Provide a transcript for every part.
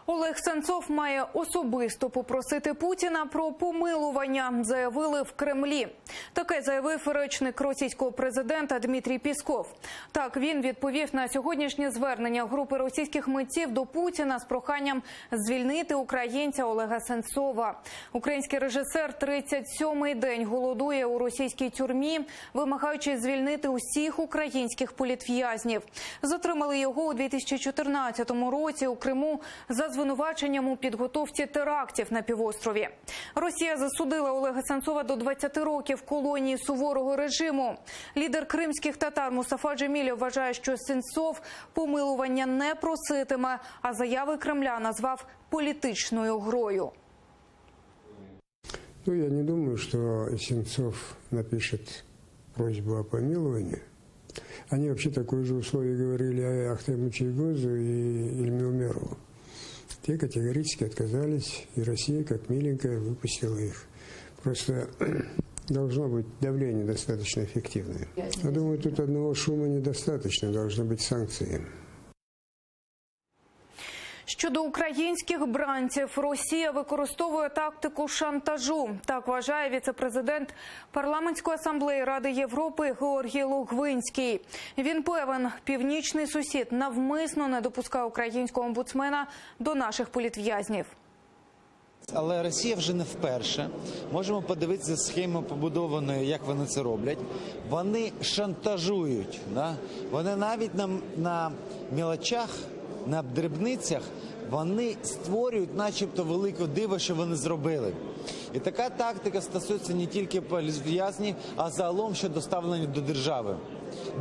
Олег Сенцов має особисто попросити Путіна про помилування, заявили в Кремлі. Таке заявив речник російського президента Дмитрій Пєсков. Так, він відповів на сьогоднішнє звернення групи російських митців до Путіна з проханням звільнити українця Олега Сенцова. Український режисер 37-й день голодує у російській тюрмі, вимагаючи звільнити усіх українських політв'язнів. Затримали його у 2014 році у Криму за звинуваченням у підготовці терактів на півострові. Росія засудила Олега Сенцова до 20 років колонії суворого режиму. Лідер кримських татар Мустафа Джемілєв вважає, що Сенцов помилування не проситиме, а заяви Кремля назвав політичною грою. Я не думаю, что Сенцов напишет просьбу о помиловании. Они вообще такое же условие говорили о Ахтему Чийгозу и Ильме Умерову. Те категорически отказались, и Россия, как миленькая, выпустила их. Просто должно быть давление достаточно эффективное. Я думаю, тут одного шума недостаточно, должны быть санкции. Щодо українських бранців, Росія використовує тактику шантажу. Так вважає віце-президент Парламентської асамблеї Ради Європи Георгій Логвинський. Він певен, північний сусід навмисно не допускає українського омбудсмена до наших політв'язнів. Але Росія вже не вперше. Можемо подивитися схему побудованої, як вони це роблять. Вони шантажують. Да? Вони навіть на мілочах, на дрібницях, вони створюють начебто велике диво, що вони зробили. І така тактика стосується не тільки політв'язнів, а загалом щодо ставлення до держави,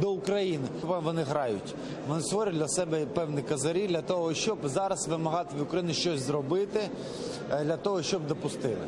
до України. Вони грають. Вони створюють для себе певні козирі для того, щоб зараз вимагати в Україні щось зробити, для того, щоб допустили.